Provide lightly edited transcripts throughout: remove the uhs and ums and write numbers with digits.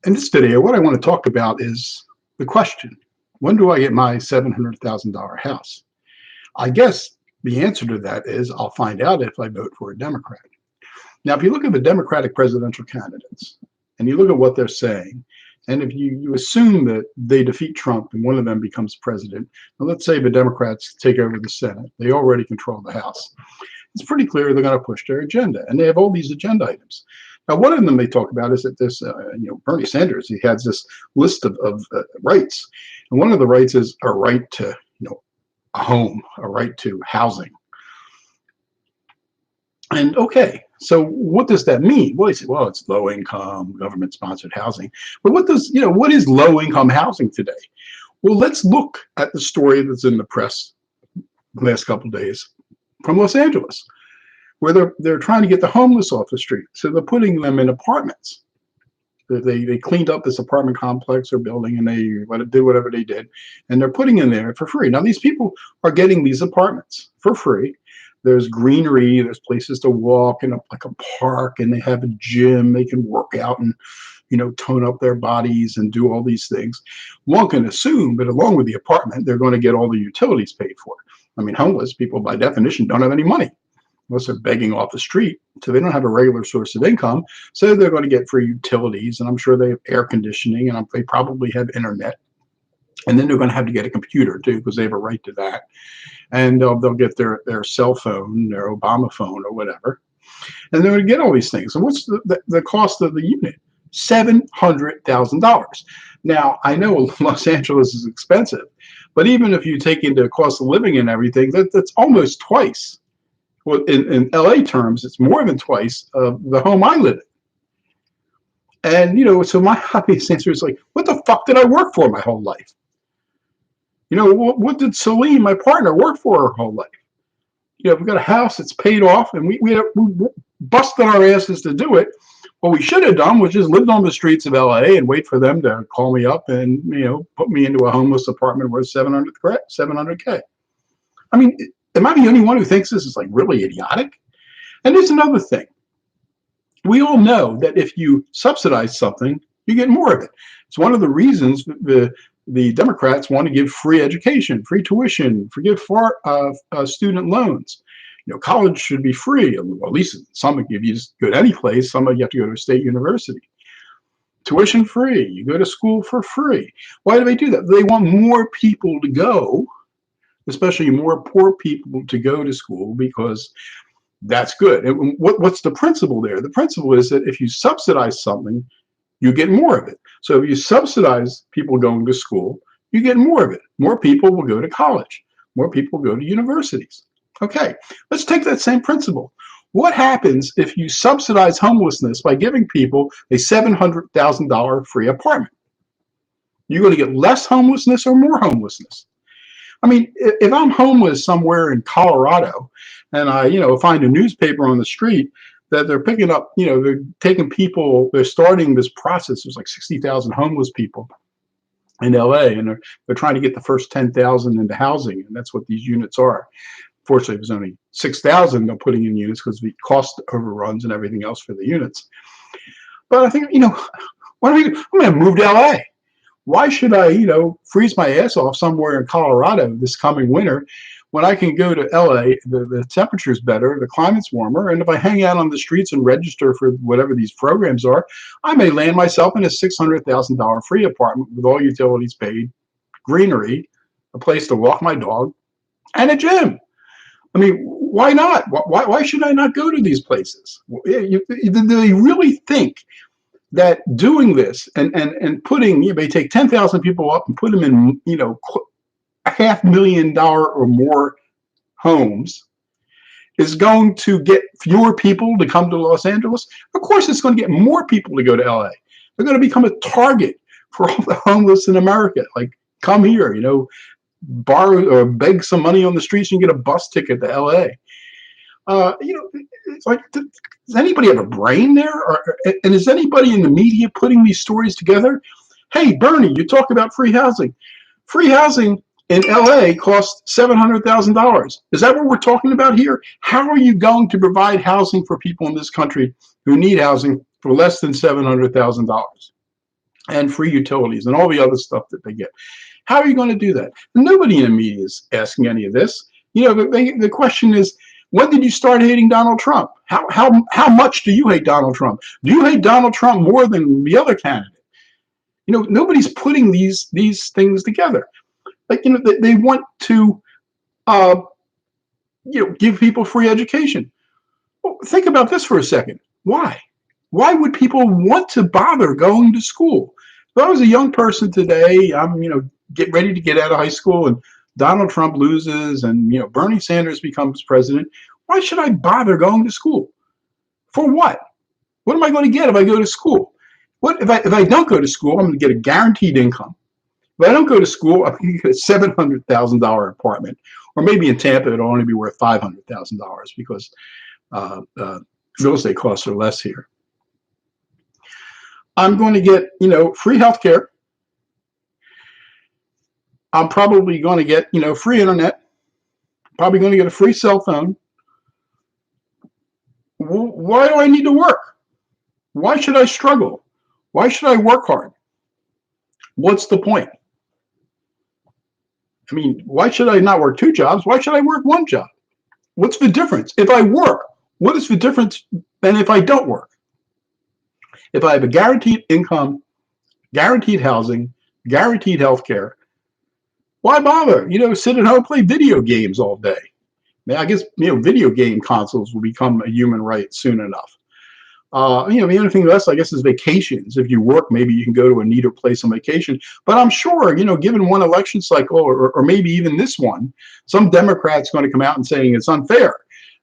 In this video, what I want to talk about is the question, when do I get my $700,000 house? I guess the answer to that is I'll find out if I vote for a Democrat. Now, if you look at the Democratic presidential candidates and you look at what they're saying, and if you assume that they defeat Trump and one of them becomes president, and let's say the Democrats take over the Senate, they already control the House. It's pretty clear they're going to push their agenda, and they have all these agenda items. Now, one of them they talk about is that this, Bernie Sanders, he has this list of rights, and one of the rights is a right to, a home, a right to housing. And okay, so what does that mean? Well, they say, well, it's low income, government sponsored housing. But what is low income housing today? Well, let's look at the story that's in the press the last couple of days from Los Angeles, where they're trying to get the homeless off the street. So they're putting them in apartments. They cleaned up this apartment complex or building, and they did whatever they did, and they're putting in there for free. Now, these people are getting these apartments for free. There's greenery, there's places to walk, and like a park, and they have a gym. They can work out and, tone up their bodies and do all these things. One can assume that along with the apartment, they're going to get all the utilities paid for. I mean, homeless people, by definition, don't have any money unless they're begging off the street. So they don't have a regular source of income. So they're going to get free utilities, and I'm sure they have air conditioning, and they probably have internet. And then they're going to have to get a computer too, because they have a right to that. And they'll get their cell phone, their Obama phone or whatever. And they're going to get all these things. And what's the cost of the unit? $700,000. Now, I know Los Angeles is expensive, but even if you take into cost of living and everything, that's almost twice. Well, in LA terms, it's more than twice of the home I live in. And, so my obvious answer is like, what the fuck did I work for my whole life? What did Celine, my partner, work for her whole life? We've got a house that's paid off, and we busted our asses to do it. What we should have done was just lived on the streets of LA and wait for them to call me up and, put me into a homeless apartment worth $700K. I mean, am I the only one who thinks this is like really idiotic? And there's another thing. We all know that if you subsidize something, you get more of it. It's one of the reasons the Democrats want to give free education, free tuition, forgive student loans. College should be free. Well, at least some, if you just go to any place, some you have to go to a state university. Tuition free. You go to school for free. Why do they do that? They want more people to go, especially more poor people to go to school, because that's good. And what's the principle there? The principle is that if you subsidize something, you get more of it. So if you subsidize people going to school, you get more of it. More people will go to college. More people go to universities. Okay, let's take that same principle. What happens if you subsidize homelessness by giving people a $700,000 free apartment? You're going to get less homelessness or more homelessness? I mean, if I'm homeless somewhere in Colorado and I, find a newspaper on the street that they're picking up, they're taking people, they're starting this process. There's like 60,000 homeless people in LA, and they're trying to get the first 10,000 into housing, and that's what these units are. Fortunately, there's only 6,000 they're putting in units because of the cost overruns and everything else for the units. But I think, what am I'm going to move to LA. Why should I, freeze my ass off somewhere in Colorado this coming winter when I can go to LA? The temperature's better, the climate's warmer, and if I hang out on the streets and register for whatever these programs are, I may land myself in a $600,000 free apartment with all utilities paid, greenery, a place to walk my dog, and a gym. I mean, why not? Why should I not go to these places? Do they really think that doing this and putting, they take 10,000 people up and put them in, $500,000 or more homes is going to get fewer people to come to Los Angeles? Of course, it's going to get more people to go to LA. They're going to become a target for all the homeless in America. Like, come here, borrow or beg some money on the streets and get a bus ticket to LA. It's like, does anybody have a brain there? And is anybody in the media putting these stories together? Hey, Bernie, you talk about free housing. Free housing in LA costs $700,000. Is that what we're talking about here? How are you going to provide housing for people in this country who need housing for less than $700,000? and free utilities and all the other stuff that they get. How are you going to do that? Nobody in the media is asking any of this. The question is, when did you start hating Donald Trump? How much do you hate Donald Trump? Do you hate Donald Trump more than the other candidate? Nobody's putting these things together. Like, they want to, uh, give people free education. Well, think about this for a second. Why? Why would people want to bother going to school? If I was a young person today, I'm, get ready to get out of high school, and Donald Trump loses, and Bernie Sanders becomes president. Why should I bother going to school? For what? What am I going to get if I go to school? What if I don't go to school? I'm going to get a guaranteed income. If I don't go to school, I'm going to get a $700,000 apartment, or maybe in Tampa it'll only be worth $500,000 because real estate costs are less here. I'm going to get, free health care. I'm probably going to get, free internet. Probably going to get a free cell phone. Why do I need to work? Why should I struggle? Why should I work hard? What's the point? I mean, why should I not work 2 jobs? Why should I work 1 job? What's the difference? If I work, what is the difference than if I don't work? If I have a guaranteed income, guaranteed housing, guaranteed health care, why bother? Sit at home, play video games all day. I guess, video game consoles will become a human right soon enough. The only thing less, I guess, is vacations. If you work, maybe you can go to a neater place on vacation. But I'm sure, given one election cycle, or maybe even this one, some Democrat's going to come out and saying it's unfair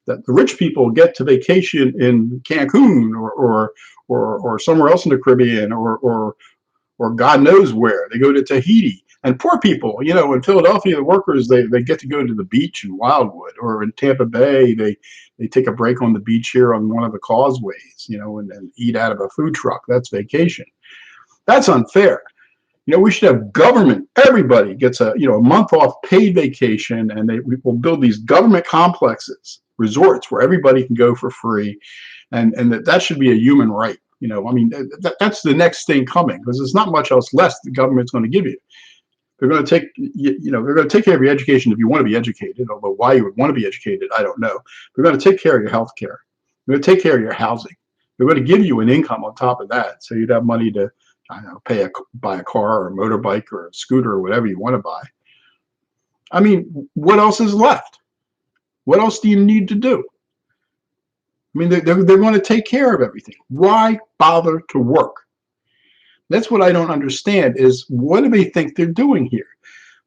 that the rich people get to vacation in Cancun or somewhere else in the Caribbean or God knows where. They go to Tahiti. And poor people, in Philadelphia, the workers, they get to go to the beach in Wildwood, or in Tampa Bay, they take a break on the beach here on one of the causeways, and eat out of a food truck. That's vacation. That's unfair. We should have government. Everybody gets a month off paid vacation, and we will build these government complexes, resorts where everybody can go for free, and that should be a human right. That's the next thing coming, because there's not much else less the government's going to give you. They're going to take, they're going to take care of your education if you want to be educated. Although why you would want to be educated, I don't know. They're going to take care of your health care. They're going to take care of your housing. They're going to give you an income on top of that, so you'd have money to, buy a car or a motorbike or a scooter or whatever you want to buy. I mean, what else is left? What else do you need to do? I mean, they're going to take care of everything. Why bother to work? That's what I don't understand, is what do they think they're doing here?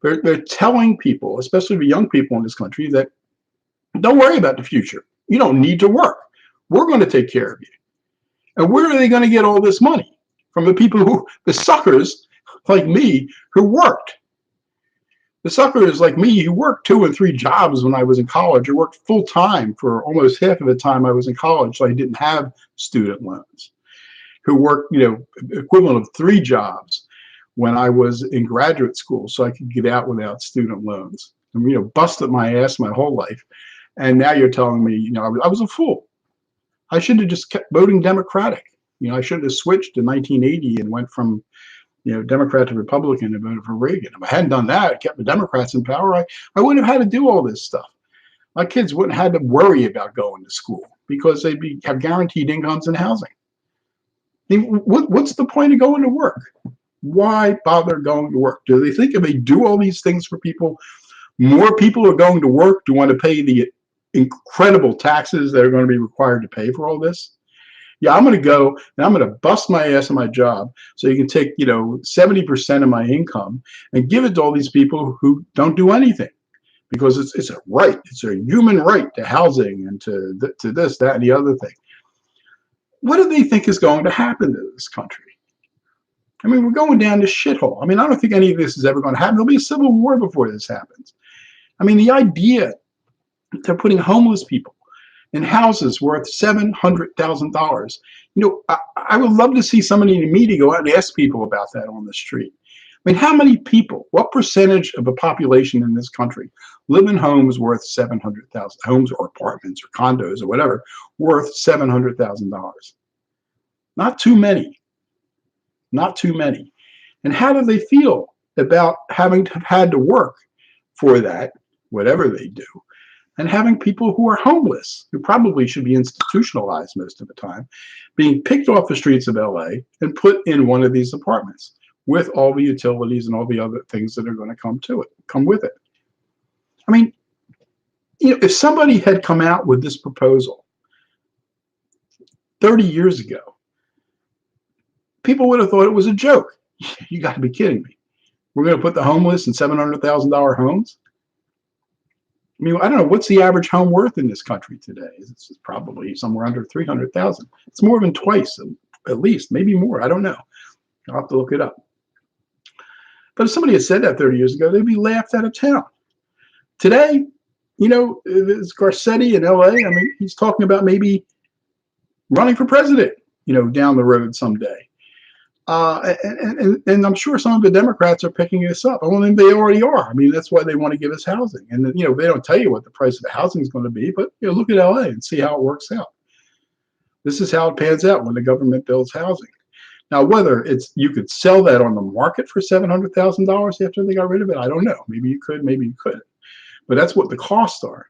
They're telling people, especially the young people in this country, that don't worry about the future. You don't need to work. We're going to take care of you. And where are they going to get all this money? From the people the suckers like me who worked. The suckers like me who worked 2 and 3 jobs when I was in college. I worked full time for almost half of the time I was in college, so I didn't have student loans. Who worked, equivalent of 3 jobs when I was in graduate school, so I could get out without student loans. And, busted my ass my whole life. And now you're telling me, I was a fool. I should have just kept voting Democratic. I should have switched in 1980 and went from, Democrat to Republican and voted for Reagan. If I hadn't done that, I kept the Democrats in power, I wouldn't have had to do all this stuff. My kids wouldn't have had to worry about going to school because they'd have guaranteed incomes and housing. What's the point of going to work? Why bother going to work? Do they think if they do all these things for people, more people are going to work to want to pay the incredible taxes that are going to be required to pay for all this? Yeah, I'm going to go and I'm going to bust my ass in my job so you can take, 70% of my income and give it to all these people who don't do anything, because it's a right. It's a human right to housing and to this, that, and the other thing. What do they think is going to happen to this country? I mean, we're going down this shithole. I mean, I don't think any of this is ever going to happen. There'll be a civil war before this happens. I mean, the idea that they're putting homeless people in houses worth $700,000. I would love to see somebody in the media go out and ask people about that on the street. I mean, how many people, what percentage of the population in this country live in homes worth $700,000, homes or apartments or condos or whatever, worth $700,000? Not too many. Not too many. And how do they feel about having to have had to work for that, whatever they do, and having people who are homeless, who probably should be institutionalized most of the time, being picked off the streets of LA and put in one of these apartments with all the utilities and all the other things that are going to come with it. I mean, if somebody had come out with this proposal 30 years ago, people would have thought it was a joke. You got to be kidding me. We're going to put the homeless in $700,000 homes? I mean, I don't know, what's the average home worth in this country today? It's probably somewhere under 300,000. It's more than twice, at least, maybe more. I don't know. I'll have to look it up. But if somebody had said that 30 years ago, they'd be laughed out of town. Today, there's Garcetti in LA. I mean, he's talking about maybe running for president, down the road someday. And I'm sure some of the Democrats are picking this up. I think they already are. I mean, that's why they want to give us housing. And they don't tell you what the price of the housing is going to be, but look at LA and see how it works out. This is how it pans out when the government builds housing. Now, whether you could sell that on the market for $700,000 after they got rid of it, I don't know. Maybe you could, maybe you couldn't. But that's what the costs are.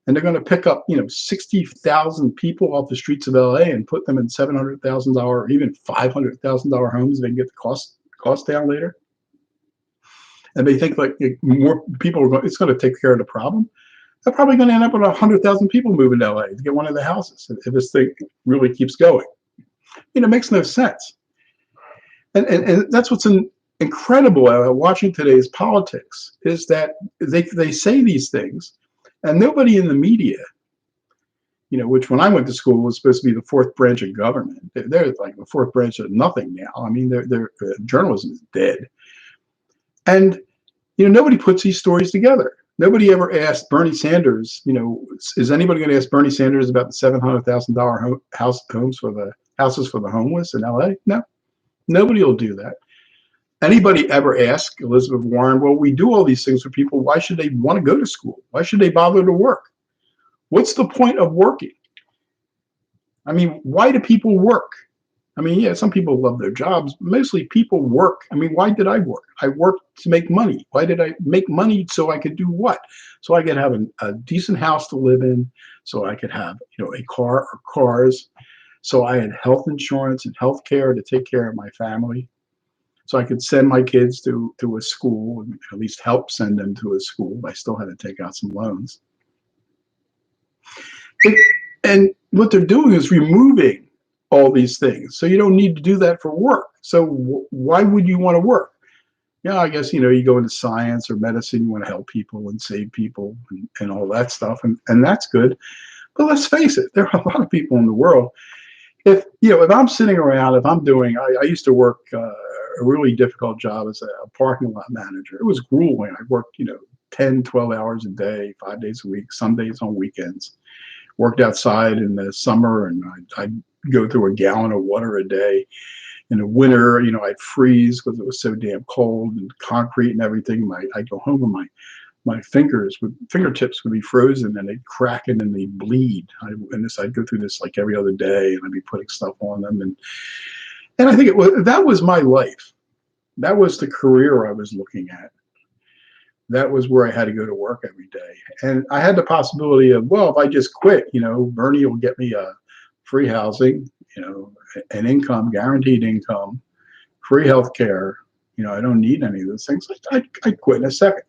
And they're going to pick up, 60,000 people off the streets of LA and put them in $700,000 or even $500,000 homes. They can get the cost down later. And they think like more people it's going to take care of the problem. They're probably going to end up with 100,000 people moving to LA to get one of the houses if this thing really keeps going. It makes no sense. And that's what's incredible watching today's politics is that they say these things. And nobody in the media, which when I went to school was supposed to be the fourth branch of government, they're like the fourth branch of nothing now. I mean, journalism is dead. And, nobody puts these stories together. Nobody ever asked Bernie Sanders, is anybody going to ask Bernie Sanders about the $700,000 houses for the homeless in LA? No, nobody will do that. Anybody ever ask Elizabeth Warren, well, we do all these things for people. Why should they want to go to school? Why should they bother to work? What's the point of working? I mean, why do people work? I mean, yeah, some people love their jobs. Mostly people work. I mean, why did I work? I worked to make money. Why did I make money? So I could do what? So I could have a decent house to live in. So I could have, a car or cars. So I had health insurance and health care to take care of my family. So I could send my kids to a school, and at least help send them to a school. I still had to take out some loans. And what they're doing is removing all these things. So you don't need to do that for work. So why would you want to work? I guess, you go into science or medicine, you want to help people and save people and all that stuff. And that's good. But let's face it, there are a lot of people in the world. If I'm sitting around, if I'm doing, I used to work a really difficult job as a parking lot manager. It was grueling. I worked, 10, 12 hours a day, 5 days a week, some days on weekends. Worked outside in the summer, and I'd go through a gallon of water a day. In the winter, I'd freeze because it was so damn cold and concrete and everything. I'd go home and my fingertips would be frozen and they'd crack and then they'd bleed. I'd go through this like every other day, and I'd be putting stuff on them. And I think that was my life. That was the career I was looking at. That was where I had to go to work every day. And I had the possibility of, well, if I just quit, Bernie will get me a free housing, an income, guaranteed income, free health care. I don't need any of those things. I'd quit in a second.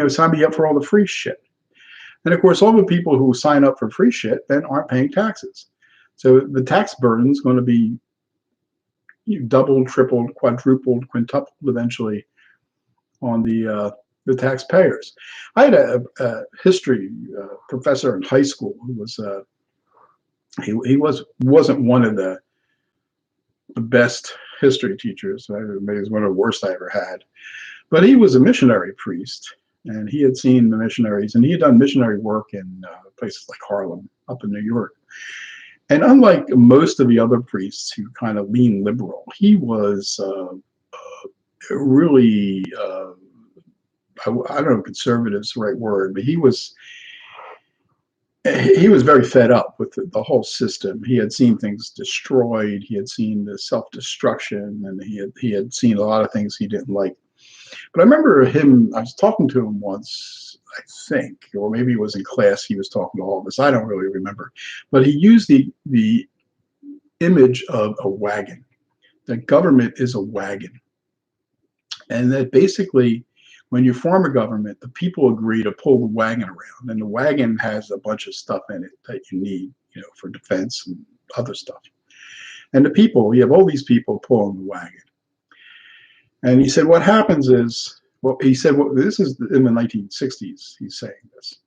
Sign me up for all the free shit. And of course, all the people who sign up for free shit then aren't paying taxes. So the tax burden is going to be doubled, tripled, quadrupled, quintupled eventually on the taxpayers. I had a history professor in high school who was he wasn't one of the best history teachers. Maybe he was one of the worst I ever had. But he was a missionary priest, and he had seen the missionaries, and he had done missionary work in places like Harlem, up in New York. And unlike most of the other priests who kind of lean liberal, he was really, I don't know if conservative is the right word, but he was, he was very fed up with the whole system. He had seen things destroyed. He had seen the self-destruction, and he had seen a lot of things he didn't like. But I remember him. I was talking to him once, I think, or maybe it was in class. He was talking to all of us. I don't really remember, but he used the image of a wagon. That government is a wagon, and that basically, when you form a government, the people agree to pull the wagon around, and the wagon has a bunch of stuff in it that you need, for defense and other stuff. And the people, you have all these people pulling the wagon. And he said, what happens is, well, he said, well, this is in the 1960s, he's saying this.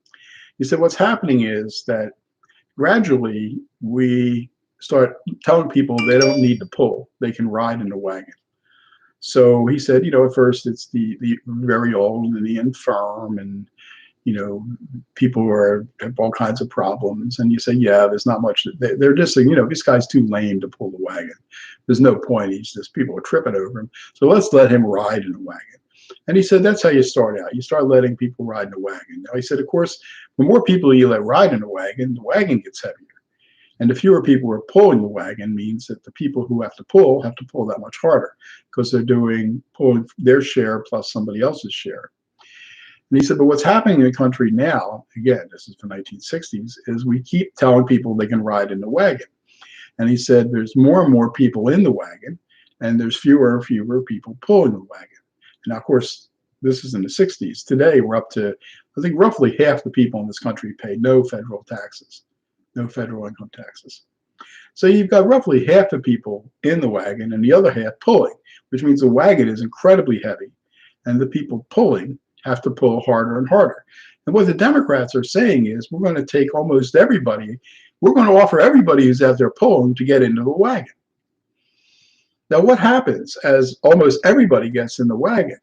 He said, what's happening is that gradually we start telling people they don't need to pull, they can ride in the wagon. So he said, at first it's the very old and the infirm, and people who have all kinds of problems. And you say, yeah, there's not much. They're just saying, this guy's too lame to pull the wagon. There's no point. He's just, people are tripping over him. So let's let him ride in the wagon. And he said, that's how you start out. You start letting people ride in the wagon. Now he said, of course, the more people you let ride in the wagon gets heavier. And the fewer people who are pulling the wagon means that the people who have to pull that much harder, because they're pulling their share plus somebody else's share. And he said, but what's happening in the country now, again, this is the 1960s, is we keep telling people they can ride in the wagon. And he said, there's more and more people in the wagon, and there's fewer and fewer people pulling the wagon. And now, of course, this is in the 60s. Today, we're up to, I think, roughly half the people in this country pay no federal taxes, no federal income taxes. So you've got roughly half the people in the wagon and the other half pulling, which means the wagon is incredibly heavy, and the people pulling have to pull harder and harder. And what the Democrats are saying is, we're going to take almost everybody, we're going to offer everybody who's out there pulling to get into the wagon. Now, what happens as almost everybody gets in the wagon?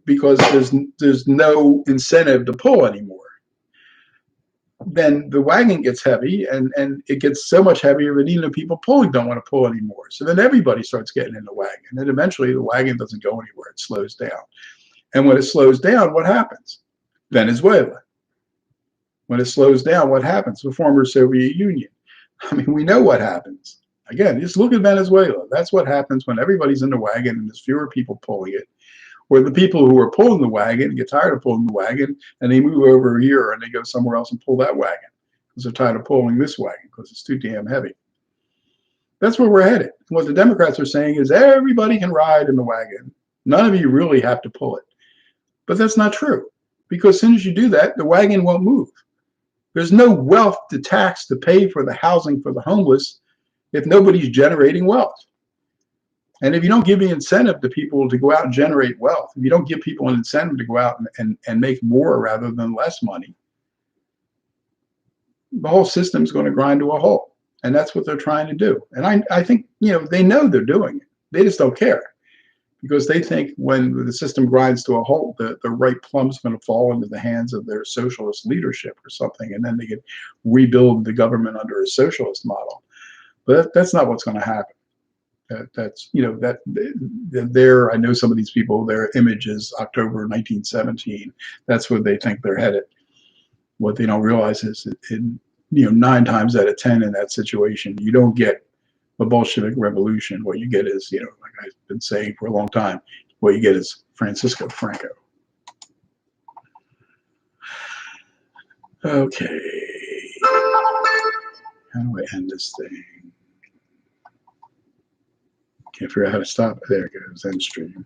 Because there's no incentive to pull anymore. Then the wagon gets heavy, and it gets so much heavier that even the people pulling don't want to pull anymore. So then everybody starts getting in the wagon. And then eventually the wagon doesn't go anywhere. It slows down. And when it slows down, what happens? Venezuela. When it slows down, what happens? The former Soviet Union. I mean, we know what happens. Again, just look at Venezuela. That's what happens when everybody's in the wagon and there's fewer people pulling it. Or the people who are pulling the wagon get tired of pulling the wagon, and they move over here and they go somewhere else and pull that wagon because they're tired of pulling this wagon because it's too damn heavy. That's where we're headed. What the Democrats are saying is everybody can ride in the wagon. None of you really have to pull it. But that's not true, because as soon as you do that, the wagon won't move. There's no wealth to tax to pay for the housing for the homeless if nobody's generating wealth. And if you don't give the incentive to people to go out and generate wealth, if you don't give people an incentive to go out and make more rather than less money, the whole system's going to grind to a halt. And that's what they're trying to do. And I think, they know they're doing it. They just don't care, because they think when the system grinds to a halt, the right plum's going to fall into the hands of their socialist leadership or something, and then they can rebuild the government under a socialist model. But that's not what's going to happen. That's I know some of these people, their image is October 1917. That's where they think they're headed. What they don't realize is that 9 times out of 10 in that situation, you don't get a Bolshevik revolution. What you get is, like I've been saying for a long time, what you get is Francisco Franco. Okay. How do I end this thing? Can't figure out how to stop it. There it goes, end stream.